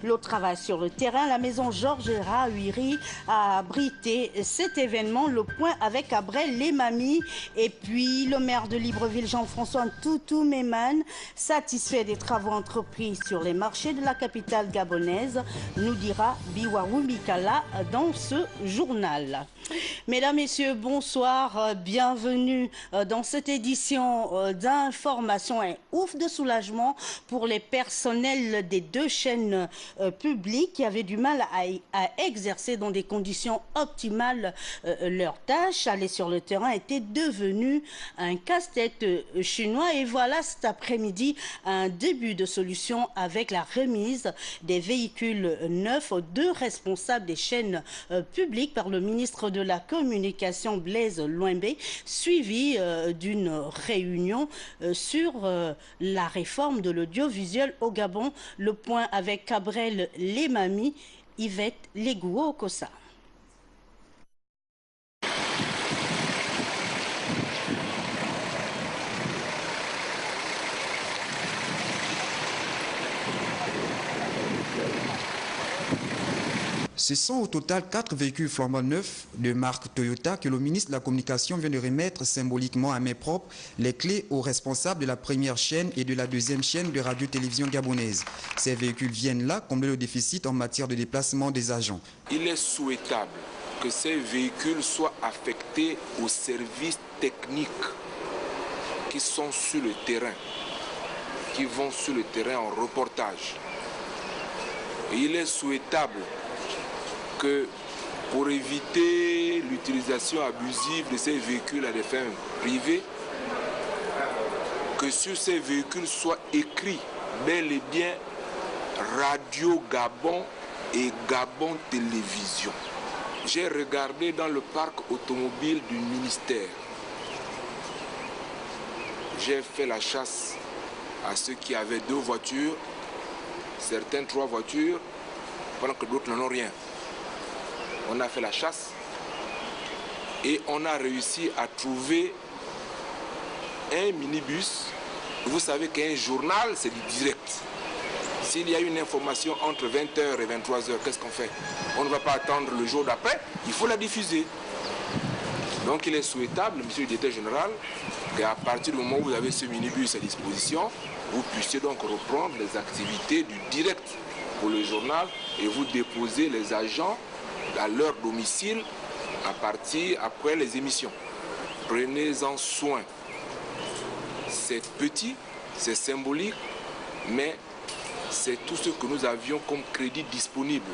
le travail sur le terrain. La maison Georges Rahuiri a abrité cet événement, le point avec Abrel Lemami. Et puis le maire de Libreville, Jean-François Ntoutou-Memane, satisfait des travaux entrepris sur les marchés de la capitale gabonaise, nous dira Biwaou Mikala dans ce journal. Mesdames, Messieurs, bonsoir, bienvenue dans cette édition d'information. Un ouf de soulagement pour les personnels des deux chaînes publiques qui avaient du mal à exercer dans des conditions optimales leurs tâches. Aller sur le terrain était devenu un casse-tête chinois et voilà cet après-midi un début de solution avec la remise des véhicules neufs aux deux responsables des chaînes publiques par le ministre de la Communication Blaise Loimbé, suivi d'une réunion sur la réforme de l'audiovisuel au Gabon. Le point avec Abrel Lemami, Yvette Legouo-Kossa. Ce sont au total 4 véhicules flambant neufs de marque Toyota que le ministre de la Communication vient de remettre symboliquement à main propre les clés aux responsables de la première chaîne et de la deuxième chaîne de radio-télévision gabonaise. Ces véhicules viennent là combler le déficit en matière de déplacement des agents. Il est souhaitable que ces véhicules soient affectés aux services techniques qui sont sur le terrain, qui vont sur le terrain en reportage. Et il est souhaitable que pour éviter l'utilisation abusive de ces véhicules à des fins privées, que sur ces véhicules soit écrit bel et bien Radio Gabon et Gabon Télévision. J'ai regardé dans le parc automobile du ministère. J'ai fait la chasse à ceux qui avaient 2 voitures, certains 3 voitures, pendant que d'autres n'en ont rien. On a fait la chasse et on a réussi à trouver un minibus. Vous savez qu'un journal, c'est du direct. S'il y a une information entre 20h et 23h, qu'est-ce qu'on fait? On ne va pas attendre le jour d'après, il faut la diffuser. Donc il est souhaitable, monsieur le directeur général, qu'à partir du moment où vous avez ce minibus à disposition, vous puissiez donc reprendre les activités du direct pour le journal et vous déposer les agents à leur domicile à partir après les émissions. Prenez-en soin. C'est petit, c'est symbolique, mais c'est tout ce que nous avions comme crédit disponible.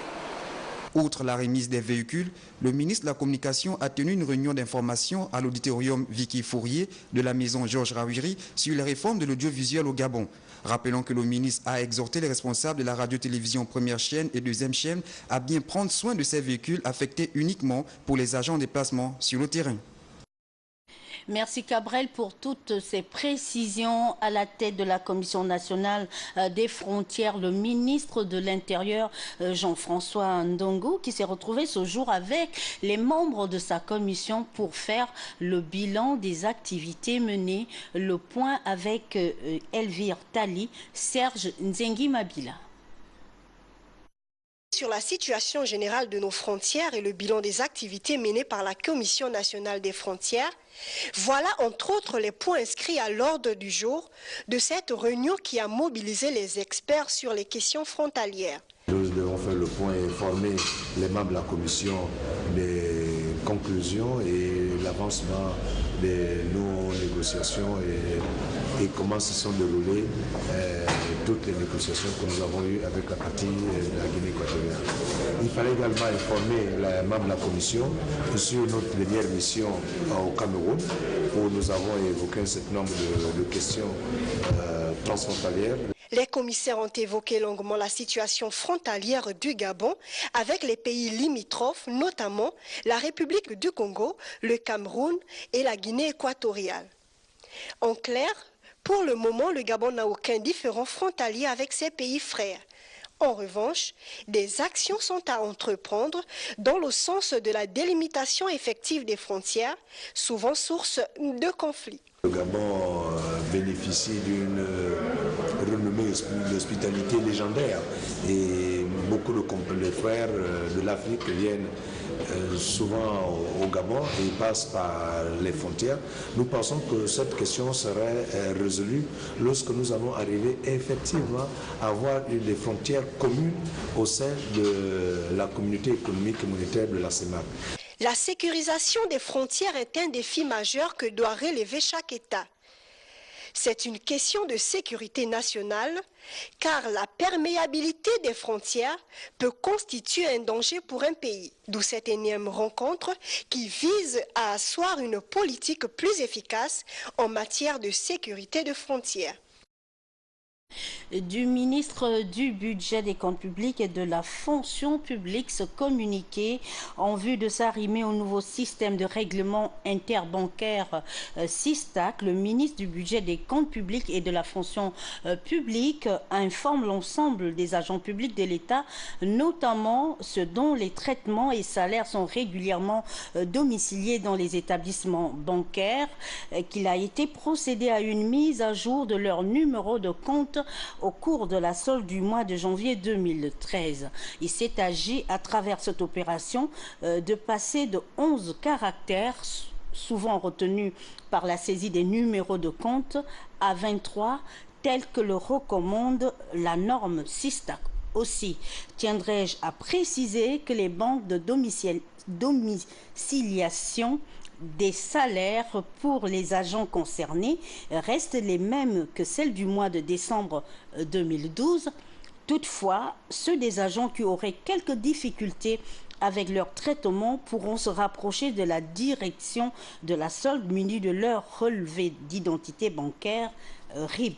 Outre la remise des véhicules, le ministre de la Communication a tenu une réunion d'information à l'auditorium Vicky Fourier de la maison Georges Rahuiri sur les réformes de l'audiovisuel au Gabon. Rappelons que le ministre a exhorté les responsables de la radio-télévision première chaîne et deuxième chaîne à bien prendre soin de ces véhicules affectés uniquement pour les agents en déplacement sur le terrain. Merci Cabrel pour toutes ces précisions. À la tête de la Commission nationale des frontières, le ministre de l'Intérieur, Jean-François Ndongo, qui s'est retrouvé ce jour avec les membres de sa commission pour faire le bilan des activités menées. Le point avec Elvire Tali, Serge Nzengi Mabila. Sur la situation générale de nos frontières et le bilan des activités menées par la Commission nationale des frontières, voilà entre autres les points inscrits à l'ordre du jour de cette réunion qui a mobilisé les experts sur les questions frontalières. Nous devons faire le point et informer les membres de la Commission des conclusions et l'avancement de nos négociations et comment se sont déroulées toutes les négociations que nous avons eues avec la partie de la Guinée équatoriale. Il fallait également informer les membres de la Commission sur notre dernière mission au Cameroun où nous avons évoqué un certain nombre de questions transfrontalières. Les commissaires ont évoqué longuement la situation frontalière du Gabon avec les pays limitrophes, notamment la République du Congo, le Cameroun et la Guinée équatoriale. En clair, pour le moment, le Gabon n'a aucun différend frontalier avec ses pays frères. En revanche, des actions sont à entreprendre dans le sens de la délimitation effective des frontières, souvent source de conflits. Le Gabon bénéficie d'une renommée d'hospitalité légendaire et beaucoup de frères de l'Afrique viennent souvent au Gabon et passent par les frontières. Nous pensons que cette question serait résolue lorsque nous allons arriver effectivement à avoir des frontières communes au sein de la communauté économique et monétaire de la CEMAC. La sécurisation des frontières est un défi majeur que doit relever chaque État. C'est une question de sécurité nationale, car la perméabilité des frontières peut constituer un danger pour un pays. D'où cette énième rencontre qui vise à asseoir une politique plus efficace en matière de sécurité de frontières. Du ministre du Budget, des Comptes publics et de la Fonction publique se communiquer en vue de s'arrimer au nouveau système de règlement interbancaire SISTAC. Le ministre du Budget, des Comptes publics et de la Fonction publique informe l'ensemble des agents publics de l'État, notamment ceux dont les traitements et salaires sont régulièrement domiciliés dans les établissements bancaires, qu'il a été procédé à une mise à jour de leur numéro de compte au cours de la solde du mois de janvier 2013. Il s'est agi, à travers cette opération, de passer de 11 caractères, souvent retenus par la saisie des numéros de compte, à 23, tel que le recommande la norme SISTAC. Aussi, tiendrai-je à préciser que les banques de domiciliation des salaires pour les agents concernés restent les mêmes que celles du mois de décembre 2012. Toutefois, ceux des agents qui auraient quelques difficultés avec leur traitement pourront se rapprocher de la direction de la solde munis de leur relevé d'identité bancaire RIB.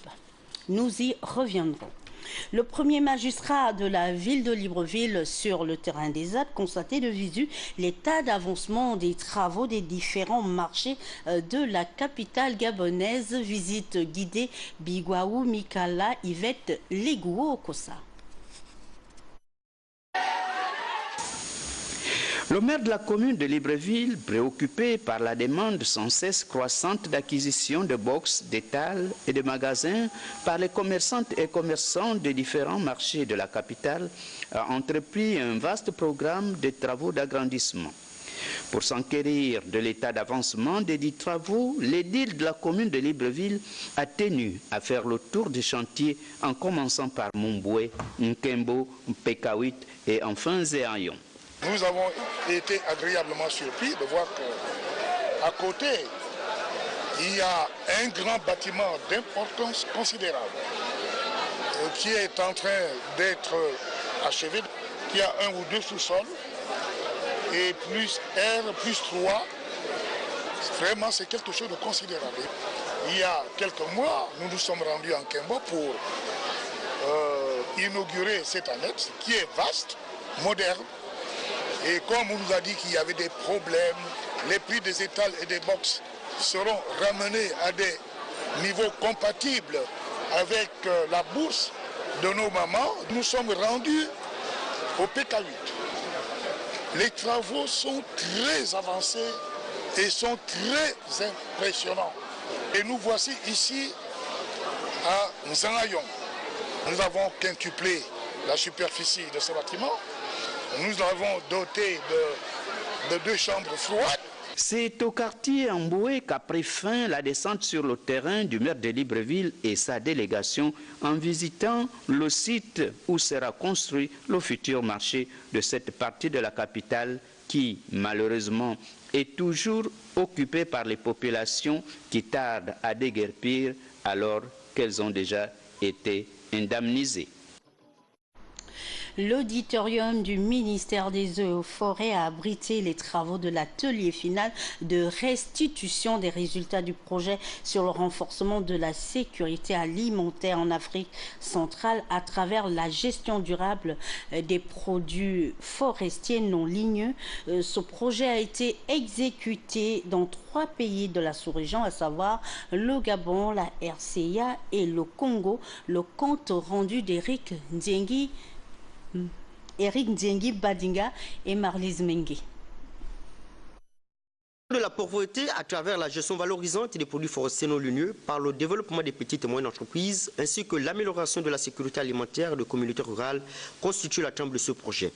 Nous y reviendrons. Le premier magistrat de la ville de Libreville sur le terrain des ZAD constatait de visu l'état d'avancement des travaux des différents marchés de la capitale gabonaise. Visite guidée Bigwaou Mikala Yvette Legouo Okosa. Le maire de la commune de Libreville, préoccupé par la demande sans cesse croissante d'acquisition de box, d'étals et de magasins par les commerçantes et commerçants des différents marchés de la capitale, a entrepris un vaste programme de travaux d'agrandissement. Pour s'enquérir de l'état d'avancement des dits travaux, l'édile de la commune de Libreville a tenu à faire le tour des chantiers en commençant par Mumbwe, Nkembo, Pekawit et enfin Zéayon. Nous avons été agréablement surpris de voir qu'à côté, il y a un grand bâtiment d'importance considérable qui est en train d'être achevé, qui a 1 ou 2 sous-sols et plus R, plus 3. Vraiment, c'est quelque chose de considérable. Il y a quelques mois, nous nous sommes rendus en Kembo pour inaugurer cette annexe qui est vaste, moderne. Et comme on nous a dit qu'il y avait des problèmes, les prix des étals et des box seront ramenés à des niveaux compatibles avec la bourse de nos mamans. Nous sommes rendus au PK8. Les travaux sont très avancés et sont très impressionnants. Et nous voici ici à Nzangayon. Nous avons quintuplé la superficie de ce bâtiment. Nous l'avons doté de 2 chambres froides. C'est au quartier Mboué qu'a pris fin la descente sur le terrain du maire de Libreville et sa délégation en visitant le site où sera construit le futur marché de cette partie de la capitale qui, malheureusement, est toujours occupée par les populations qui tardent à déguerpir alors qu'elles ont déjà été indemnisées. L'auditorium du ministère des Eaux et Forêts a abrité les travaux de l'atelier final de restitution des résultats du projet sur le renforcement de la sécurité alimentaire en Afrique centrale à travers la gestion durable des produits forestiers non ligneux. Ce projet a été exécuté dans 3 pays de la sous-région, à savoir le Gabon, la RCA et le Congo. Le compte rendu d'Eric Nzengi Badinga et Marlise Mengue. de la pauvreté à travers la gestion valorisante des produits forestiers non ligneux par le développement des petites et moyennes entreprises ainsi que l'amélioration de la sécurité alimentaire de communautés rurales constitue la trame de ce projet.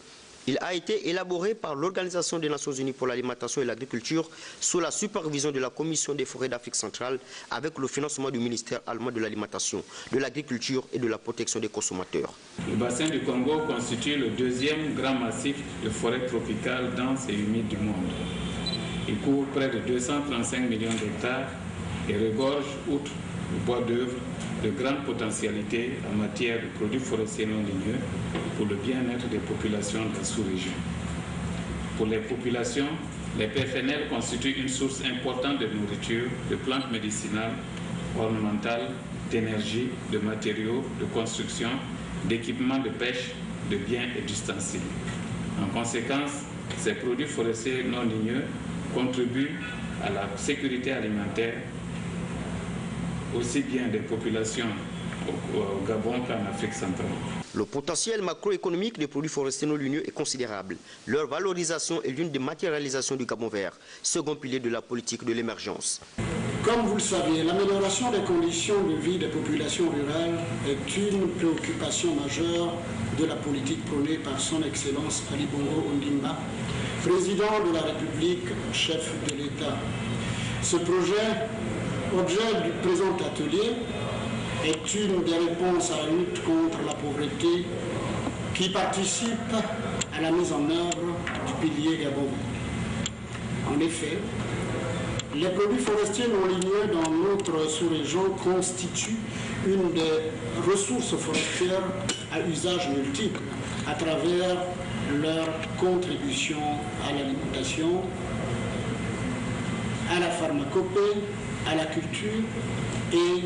Il a été élaboré par l'Organisation des Nations Unies pour l'alimentation et l'agriculture sous la supervision de la Commission des forêts d'Afrique centrale avec le financement du ministère allemand de l'alimentation, de l'agriculture et de la protection des consommateurs. Le bassin du Congo constitue le deuxième grand massif de forêts tropicales denses et humides du monde. Il couvre près de 235 millions d'hectares et regorge, outre le bois d'œuvre, de grandes potentialités en matière de produits forestiers non ligneux pour le bien-être des populations de la sous-région. Pour les populations, les PFNL constituent une source importante de nourriture, de plantes médicinales, ornementales, d'énergie, de matériaux, de construction, d'équipements de pêche, de biens et d'ustensiles. En conséquence, ces produits forestiers non ligneux contribuent à la sécurité alimentaire aussi bien des populations au Gabon qu'en Afrique centrale. Le potentiel macroéconomique des produits forestiers non ligneux est considérable. Leur valorisation est l'une des matérialisations du Gabon vert, second pilier de la politique de l'émergence. Comme vous le savez, l'amélioration des conditions de vie des populations rurales est une préoccupation majeure de la politique prônée par son Excellence Ali Bongo Ondimba, président de la République, chef de l'État. Ce projet, objet du présent atelier, est une des réponses à la lutte contre la pauvreté qui participe à la mise en œuvre du pilier Gabon. En effet, les produits forestiers non ligneux dans notre sous-région constituent une des ressources forestières à usage multiple à travers leur contribution à l'alimentation, à la pharmacopée, à la culture et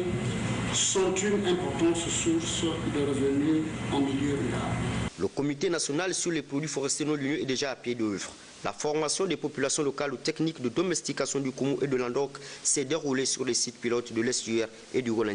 sont une importante source de revenus en milieu rural. Le Comité national sur les produits forestiers non ligneux est déjà à pied d'œuvre. La formation des populations locales aux techniques de domestication du Koumou et de l'Andok s'est déroulée sur les sites pilotes de l'estuaire et du Roland.